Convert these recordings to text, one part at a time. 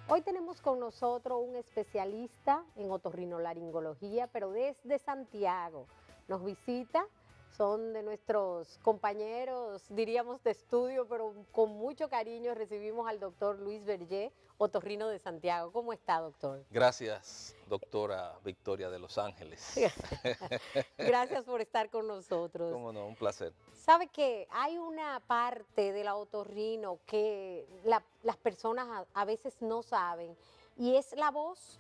Hoy tenemos con nosotros un especialista en otorrinolaringología, pero desde Santiago. Nos visita, son de nuestros compañeros, diríamos de estudio, pero con mucho cariño recibimos al doctor Luis Vergé, otorrino de Santiago. ¿Cómo está, doctor? Gracias, doctora Victoria de Los Ángeles. Gracias por estar con nosotros. Cómo no, un placer. Sabe que hay una parte del otorrino que las personas a veces no saben, y es la voz,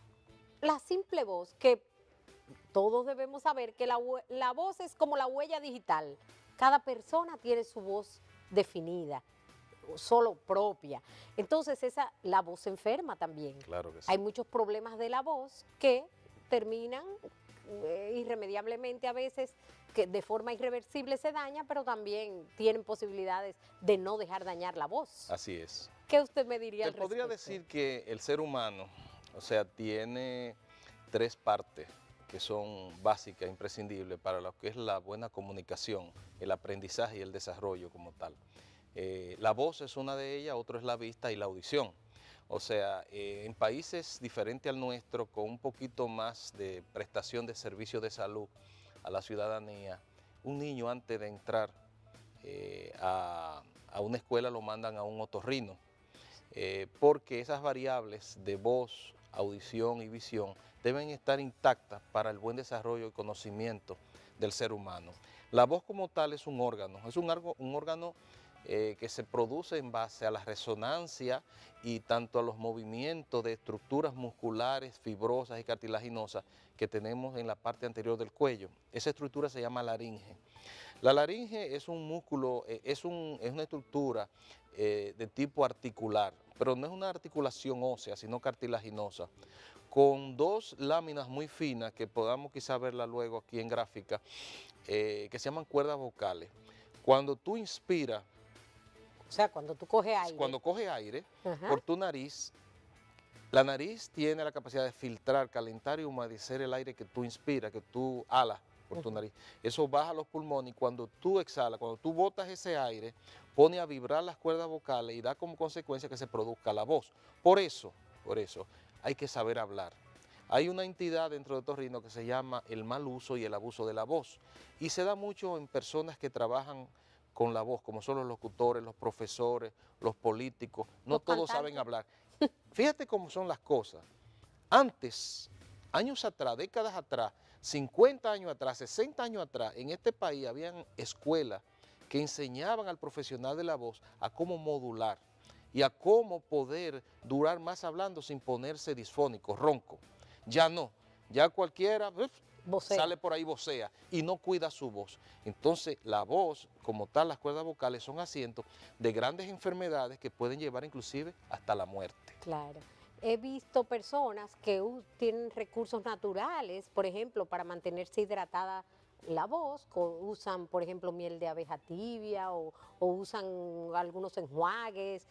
la simple voz, que todos debemos saber que la voz es como la huella digital. Cada persona tiene su voz definida, solo propia. Entonces la voz se enferma también. Claro que sí. Hay muchos problemas de la voz que terminan irremediablemente a veces, que de forma irreversible se daña, pero también tienen posibilidades de no dejar dañar la voz. Así es. ¿Qué usted me diría al Te podría respecto? decir que el ser humano, tiene tres partes que son básicas, imprescindibles para lo que es la buena comunicación, el aprendizaje y el desarrollo como tal. La voz es una de ellas, otro es la vista y la audición. En países diferentes al nuestro, con un poquito más de prestación de servicios de salud a la ciudadanía, un niño antes de entrar a una escuela lo mandan a un otorrino, porque esas variables de voz, audición y visión deben estar intactas para el buen desarrollo y conocimiento del ser humano. La voz como tal es un órgano, un órgano que se produce en base a la resonancia y tanto a los movimientos de estructuras musculares, fibrosas y cartilaginosas que tenemos en la parte anterior del cuello. Esa estructura se llama laringe. La laringe es un músculo, es una estructura de tipo articular, pero no es una articulación ósea, sino cartilaginosa, con dos láminas muy finas, que podamos quizá verla luego aquí en gráfica, que se llaman cuerdas vocales. Cuando tú inspiras, O sea, cuando tú coges aire. cuando coges aire Ajá. por tu nariz, la nariz tiene la capacidad de filtrar, calentar y humedecer el aire que tú inspiras, que tú halas por tu nariz. Eso baja a los pulmones y cuando tú exhalas, cuando tú botas ese aire, pone a vibrar las cuerdas vocales y da como consecuencia que se produzca la voz. Por eso, hay que saber hablar. Hay una entidad dentro de otorrino que se llama el mal uso y el abuso de la voz, y se da mucho en personas que trabajan con la voz, como son los locutores, los profesores, los políticos. No Los todos saben cantantes. hablar. Fíjate cómo son las cosas. Antes, años atrás, décadas atrás, 50 años atrás, 60 años atrás, en este país habían escuelas que enseñaban al profesional de la voz a cómo modular y a cómo poder durar más hablando sin ponerse disfónico, ronco. Ya no, ya cualquiera Vocea. sale por ahí, vocea y no cuida su voz. Entonces la voz, como tal, las cuerdas vocales son asientos de grandes enfermedades que pueden llevar inclusive hasta la muerte. Claro. He visto personas que tienen recursos naturales, por ejemplo, para mantenerse hidratada la voz, usan, por ejemplo, miel de abeja tibia o usan algunos enjuagues,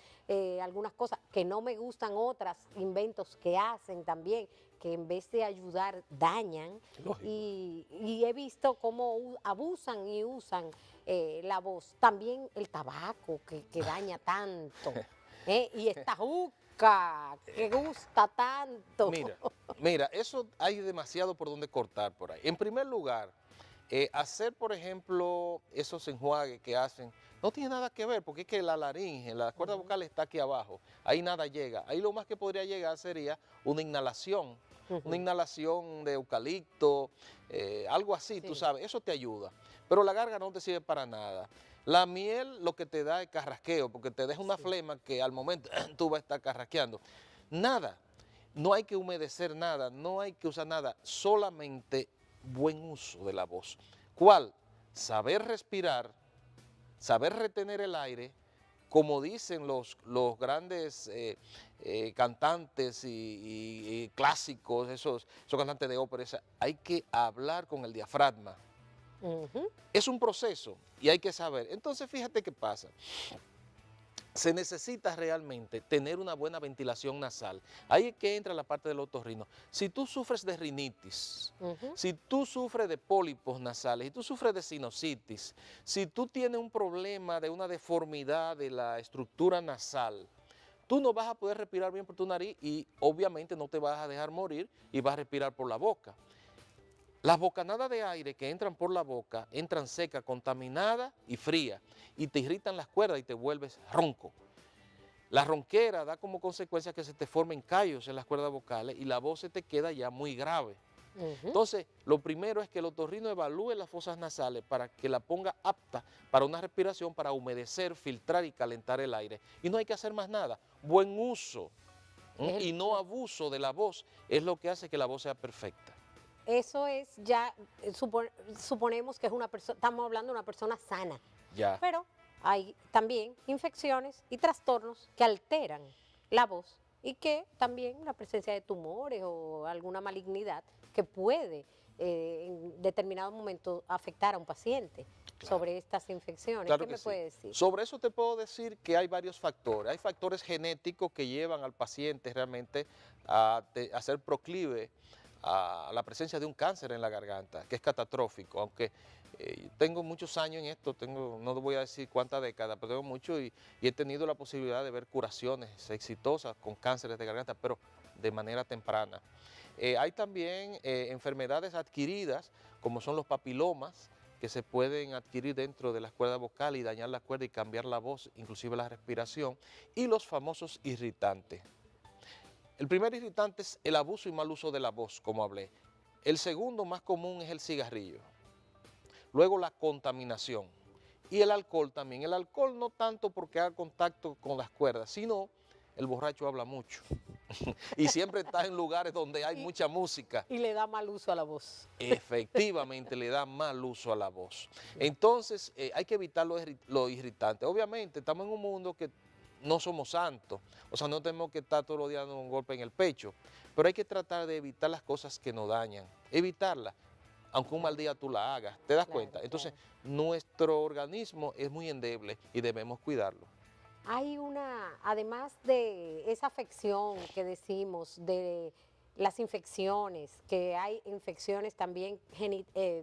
algunas cosas que no me gustan, otras inventos que hacen también, que en vez de ayudar dañan. Lógico. Y he visto cómo abusan y usan la voz. También el tabaco que daña tanto. Y esta juca que gusta tanto. Mira, eso hay demasiado por donde cortar por ahí. En primer lugar, hacer, por ejemplo, esos enjuagues que hacen, no tiene nada que ver, porque es que la laringe, la cuerda vocal está aquí abajo, ahí nada llega. Ahí lo más que podría llegar sería una inhalación de eucalipto, algo así, Sí. tú sabes, eso te ayuda. Pero la garganta no te sirve para nada. La miel lo que te da es carrasqueo, porque te deja una flema que al momento tú vas a estar carrasqueando. Nada, no hay que humedecer nada, no hay que usar nada, solamente buen uso de la voz. ¿Cuál? Saber respirar, saber retener el aire, como dicen los grandes cantantes y clásicos, esos cantantes de ópera, hay que hablar con el diafragma. Es un proceso y hay que saber. Entonces, fíjate qué pasa. Se necesita realmente tener una buena ventilación nasal. Ahí es que entra la parte del otorrino. Si tú sufres de rinitis, si tú sufres de pólipos nasales, si tú sufres de sinusitis, si tú tienes un problema de una deformidad de la estructura nasal, tú no vas a poder respirar bien por tu nariz y obviamente no te vas a dejar morir y vas a respirar por la boca. Las bocanadas de aire que entran por la boca entran secas, contaminadas y frías y te irritan las cuerdas y te vuelves ronco. La ronquera da como consecuencia que se te formen callos en las cuerdas vocales y la voz se te queda ya muy grave. Entonces, lo primero es que el otorrino evalúe las fosas nasales para que la ponga apta para una respiración, para humedecer, filtrar y calentar el aire. Y no hay que hacer más nada. Buen uso y no abuso de la voz es lo que hace que la voz sea perfecta. Eso es ya, suponemos que es una persona, estamos hablando de una persona sana. Ya. Pero hay también infecciones y trastornos que alteran la voz y que también la presencia de tumores o alguna malignidad que puede en determinado momento afectar a un paciente. Claro. Sobre estas infecciones. Claro. ¿Qué me puede decir? Sobre eso te puedo decir que hay varios factores. Hay factores genéticos que llevan al paciente realmente a ser proclive a la presencia de un cáncer en la garganta, que es catastrófico, aunque tengo muchos años en esto, no voy a decir cuántas décadas, pero tengo mucho y he tenido la posibilidad de ver curaciones exitosas con cánceres de garganta, pero de manera temprana. Hay también enfermedades adquiridas, como son los papilomas, que se pueden adquirir dentro de las cuerdas vocales y dañar la cuerda y cambiar la voz, inclusive la respiración, y los famosos irritantes. El primer irritante es el abuso y mal uso de la voz, como hablé. El segundo más común es el cigarrillo. Luego la contaminación. Y el alcohol también. El alcohol no tanto porque haga contacto con las cuerdas, sino el borracho habla mucho. Y siempre está en lugares donde hay mucha música. Y le da mal uso a la voz. Efectivamente, le da mal uso a la voz. Entonces, hay que evitar lo irritante. Obviamente, estamos en un mundo que no somos santos, o sea, no tenemos que estar todos los días dando un golpe en el pecho, pero hay que tratar de evitar las cosas que nos dañan, evitarlas, aunque un mal día tú la hagas, ¿te das cuenta? Entonces, nuestro organismo es muy endeble y debemos cuidarlo. Hay además de esa afección que decimos, de las infecciones, que hay infecciones también,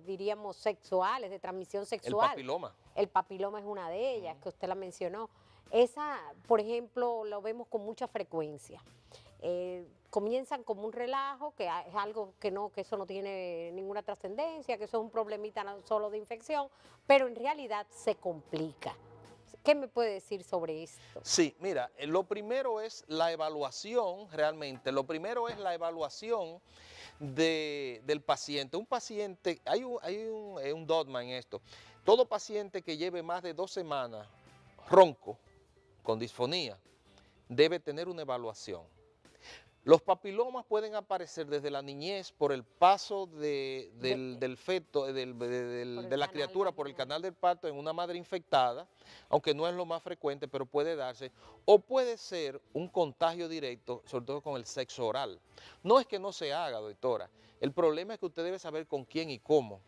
diríamos, sexuales, de transmisión sexual. El papiloma. El papiloma es una de ellas, que usted la mencionó. Esa, por ejemplo, lo vemos con mucha frecuencia. Comienzan como un relajo, que es algo que eso no tiene ninguna trascendencia, que eso es un problemita no solo de infección, pero en realidad se complica. ¿Qué me puede decir sobre esto? Sí, mira, lo primero es la evaluación realmente, lo primero es la evaluación del paciente. Un paciente, hay un dogma en esto, todo paciente que lleve más de 2 semanas ronco, con disfonía, debe tener una evaluación. Los papilomas pueden aparecer desde la niñez por el paso del feto, de la criatura por el canal del parto en una madre infectada, aunque no es lo más frecuente, pero puede darse, o puede ser un contagio directo, sobre todo con el sexo oral. No es que no se haga, doctora, el problema es que usted debe saber con quién y cómo.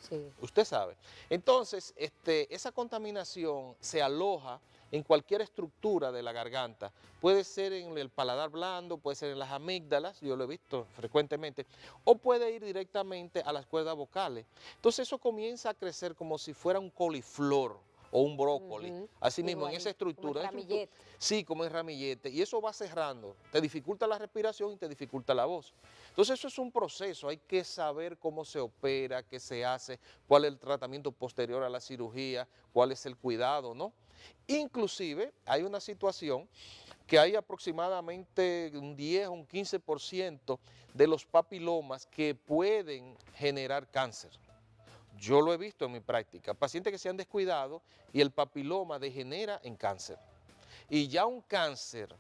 Sí. Usted sabe. Entonces, esa contaminación se aloja en cualquier estructura de la garganta. Puede ser en el paladar blando, puede ser en las amígdalas, yo lo he visto frecuentemente, o puede ir directamente a las cuerdas vocales. Entonces eso comienza a crecer como si fuera un coliflor o un brócoli, así mismo en esa estructura. Como ramillete. Sí, como en ramillete, y eso va cerrando, te dificulta la respiración y te dificulta la voz. Entonces eso es un proceso, hay que saber cómo se opera, qué se hace, cuál es el tratamiento posterior a la cirugía, cuál es el cuidado, ¿no? Inclusive hay una situación que hay aproximadamente un 10 o un 15% de los papilomas que pueden generar cáncer. Yo lo he visto en mi práctica, pacientes que se han descuidado y el papiloma degenera en cáncer. Y ya un cáncer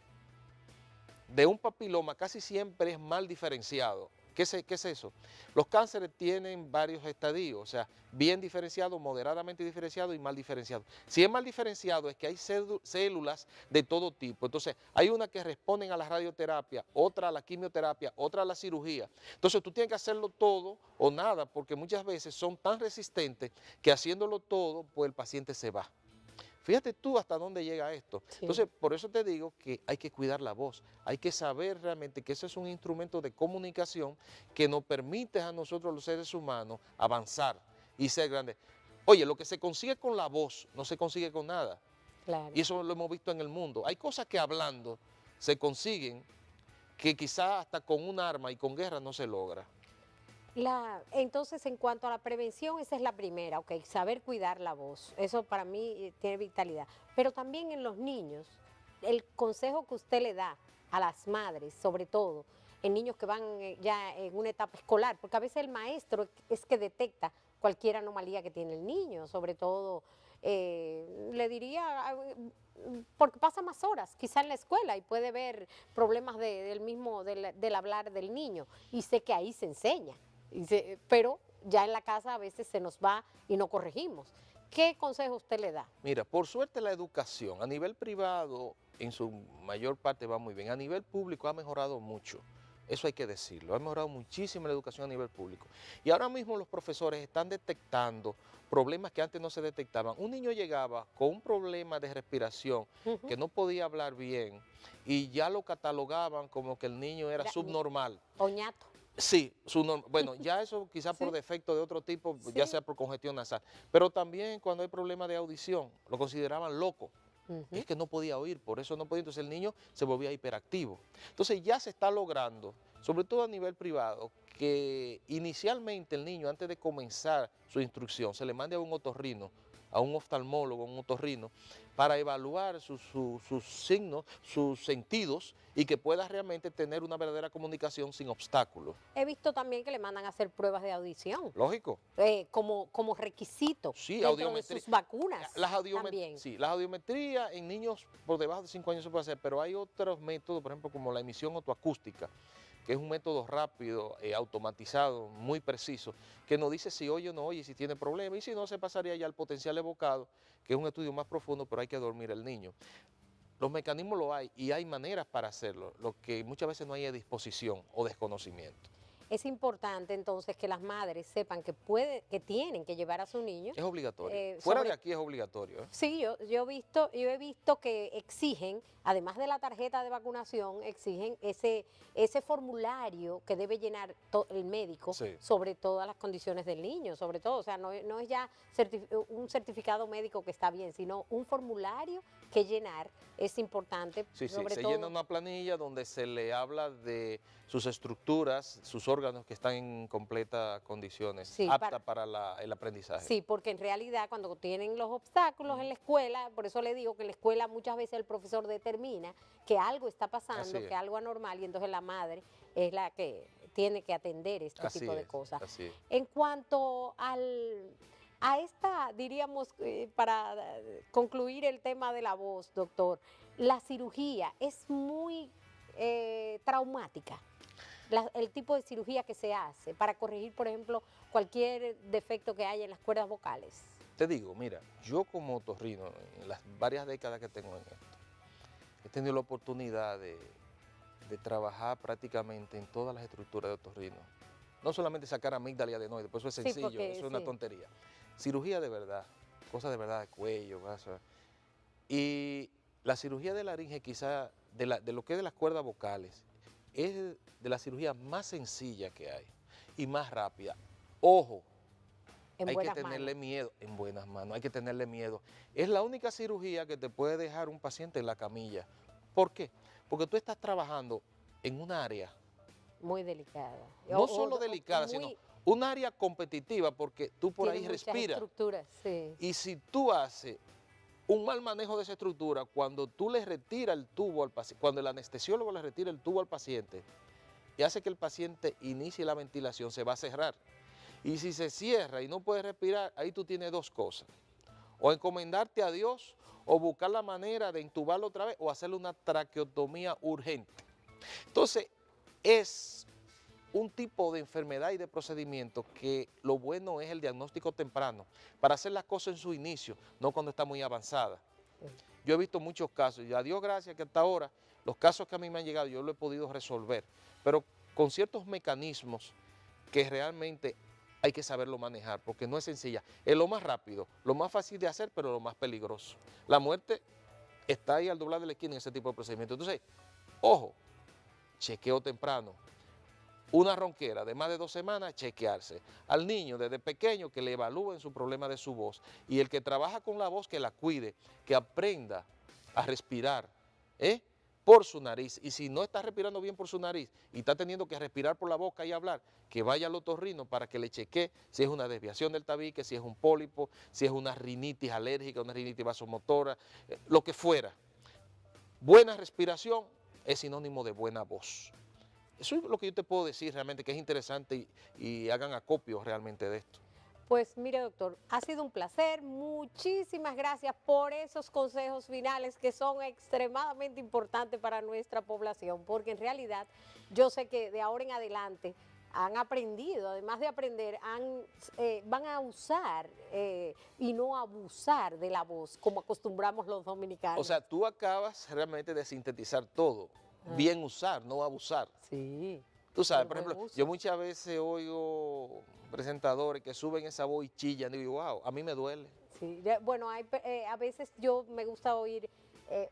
de un papiloma casi siempre es mal diferenciado. ¿Qué es eso? Los cánceres tienen varios estadios, o sea, bien diferenciado, moderadamente diferenciado y mal diferenciado. Si es mal diferenciado es que hay células de todo tipo. Entonces, hay unas que responden a la radioterapia, otra a la quimioterapia, otra a la cirugía. Entonces, tú tienes que hacerlo todo o nada, porque muchas veces son tan resistentes que haciéndolo todo, pues el paciente se va. Fíjate tú hasta dónde llega esto. Sí. Entonces, por eso te digo que hay que cuidar la voz. Hay que saber realmente que ese es un instrumento de comunicación que nos permite a nosotros los seres humanos avanzar y ser grandes. Oye, lo que se consigue con la voz no se consigue con nada. Claro. Y eso lo hemos visto en el mundo. Hay cosas que hablando se consiguen que quizá hasta con un arma y con guerra no se logra. Entonces, en cuanto a la prevención, esa es la primera, ok, saber cuidar la voz. Eso para mí tiene vitalidad. Pero también en los niños, el consejo que usted le da a las madres, sobre todo en niños que van ya en una etapa escolar, porque a veces el maestro es que detecta cualquier anomalía que tiene el niño, sobre todo, le diría, porque pasa más horas quizá en la escuela y puede ver problemas del hablar del niño, y sé que ahí se enseña. Pero ya en la casa a veces se nos va y no corregimos. ¿Qué consejo usted le da? Mira, por suerte la educación a nivel privado en su mayor parte va muy bien. A nivel público ha mejorado mucho. Eso hay que decirlo. Ha mejorado muchísimo la educación a nivel público. Y ahora mismo los profesores están detectando problemas que antes no se detectaban. Un niño llegaba con un problema de respiración, que no podía hablar bien, y ya lo catalogaban como que el niño era subnormal. Oñato. Sí, bueno, ya eso quizás por Sí. defecto de otro tipo, Sí. ya sea por congestión nasal, pero también cuando hay problemas de audición, lo consideraban loco. Es que no podía oír, por eso no podía, entonces el niño se volvía hiperactivo. Entonces ya se está logrando, sobre todo a nivel privado, que inicialmente el niño antes de comenzar su instrucción se le mande a un otorrino, a un oftalmólogo, a un otorrino, para evaluar sus signos, sus sentidos y que pueda realmente tener una verdadera comunicación sin obstáculos. He visto también que le mandan a hacer pruebas de audición, Lógico. como requisito Sí, dentro de audiometría. sus vacunas también. Sí, las audiometrías en niños por debajo de 5 años se puede hacer, pero hay otros métodos, por ejemplo, como la emisión otoacústica, que es un método rápido, automatizado, muy preciso, que nos dice si oye o no oye, si tiene problema, y si no, se pasaría ya al potencial evocado, que es un estudio más profundo, pero hay que dormir el niño. Los mecanismos lo hay y hay maneras para hacerlo, lo que muchas veces no hay a disposición o desconocimiento. Es importante entonces que las madres sepan que tienen que llevar a su niño. Es obligatorio. Fuera de aquí es obligatorio. Sí, yo he visto que exigen, además de la tarjeta de vacunación, exigen ese formulario que debe llenar el médico sobre todas las condiciones del niño, sobre todo, o sea, no es ya un certificado médico que está bien, sino un formulario que llenar es importante. Sí, se llena una planilla donde se le habla de sus estructuras, sus órganos que están en completas condiciones, aptas para el aprendizaje. Sí, porque en realidad cuando tienen los obstáculos en la escuela, por eso le digo que en la escuela muchas veces el profesor determina que algo está pasando, que algo anormal, y entonces la madre es la que tiene que atender este tipo de cosas. En cuanto a esta, diríamos, para concluir el tema de la voz, doctor, la cirugía es muy traumática. El tipo de cirugía que se hace para corregir, por ejemplo, cualquier defecto que haya en las cuerdas vocales. Te digo, mira, yo como otorrino, en las varias décadas que tengo en esto, he tenido la oportunidad de trabajar prácticamente en todas las estructuras de otorrino. No solamente sacar amígdala y adenoide, pues eso es sencillo, eso es una tontería. Cirugía de verdad, cosas de verdad de cuello, vaso. Y la cirugía de laringe quizá, de lo que es de las cuerdas vocales, es de la cirugía más sencilla que hay y más rápida. Ojo, hay que tenerle miedo, en buenas manos, hay que tenerle miedo. Es la única cirugía que te puede dejar un paciente en la camilla. ¿Por qué? Porque tú estás trabajando en un área muy delicada. No solo delicada, sino un área competitiva, porque tú por ahí respiras. Y si tú haces un mal manejo de esa estructura, cuando tú le retiras el tubo al paciente, cuando el anestesiólogo le retira el tubo al paciente y hace que el paciente inicie la ventilación, se va a cerrar. Y si se cierra y no puede respirar, ahí tú tienes dos cosas. O encomendarte a Dios, o buscar la manera de intubarlo otra vez, o hacerle una traqueotomía urgente. Entonces, es un tipo de enfermedad y de procedimiento que lo bueno es el diagnóstico temprano, para hacer las cosas en su inicio, no cuando está muy avanzada. Yo he visto muchos casos, y a Dios gracias que hasta ahora, los casos que a mí me han llegado, yo lo he podido resolver, pero con ciertos mecanismos que realmente hay que saberlo manejar, porque no es sencilla. Es lo más rápido, lo más fácil de hacer, pero lo más peligroso. La muerte está ahí al doblar de la esquina en ese tipo de procedimiento. Entonces, ojo, chequeo temprano. Una ronquera de más de 2 semanas, chequearse. Al niño desde pequeño que le evalúen su problema de su voz. Y el que trabaja con la voz que la cuide, que aprenda a respirar, por su nariz. Y si no está respirando bien por su nariz y está teniendo que respirar por la boca y hablar, que vaya al otorrino para que le chequee si es una desviación del tabique, si es un pólipo, si es una rinitis alérgica, una rinitis vasomotora, lo que fuera. Buena respiración es sinónimo de buena voz. Eso es lo que yo te puedo decir realmente, que es interesante y hagan acopio realmente de esto. Pues mire, doctor, ha sido un placer. Muchísimas gracias por esos consejos finales que son extremadamente importantes para nuestra población, porque en realidad yo sé que de ahora en adelante han aprendido, además de aprender, van a usar y no abusar de la voz, como acostumbramos los dominicanos. O sea, tú acabas realmente de sintetizar todo. Bien usar, no abusar. Sí. Tú sabes, por ejemplo, yo muchas veces oigo presentadores que suben esa voz y chillan, y digo, wow, a mí me duele. Sí, bueno, a veces yo me gusta oír,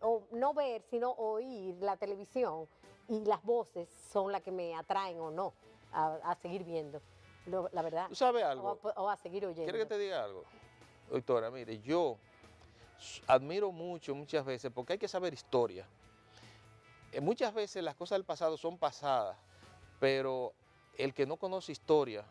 o no ver, sino oír la televisión y las voces son las que me atraen o no a seguir viendo, la verdad. ¿Tú sabes algo? O a seguir oyendo. ¿Quieres que te diga algo? Doctora, mire, yo admiro mucho muchas veces, porque hay que saber historia. Muchas veces las cosas del pasado son pasadas, pero el que no conoce historia,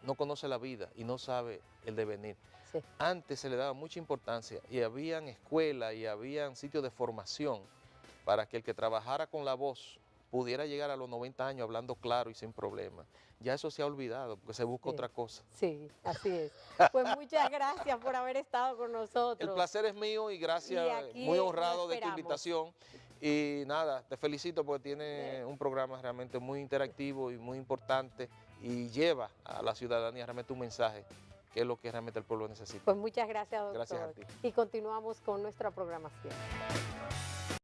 no conoce la vida y no sabe el devenir. Sí. Antes se le daba mucha importancia y habían escuelas y habían sitios de formación para que el que trabajara con la voz pudiera llegar a los 90 años hablando claro y sin problema. Ya eso se ha olvidado porque se busca otra cosa. Sí, así es. Pues muchas gracias por haber estado con nosotros. El placer es mío y gracias, muy honrado de tu invitación. Y nada, te felicito porque tiene un programa realmente muy interactivo y muy importante y lleva a la ciudadanía realmente un mensaje, que es lo que realmente el pueblo necesita. Pues muchas gracias, doctor. Gracias a ti. Y continuamos con nuestra programación.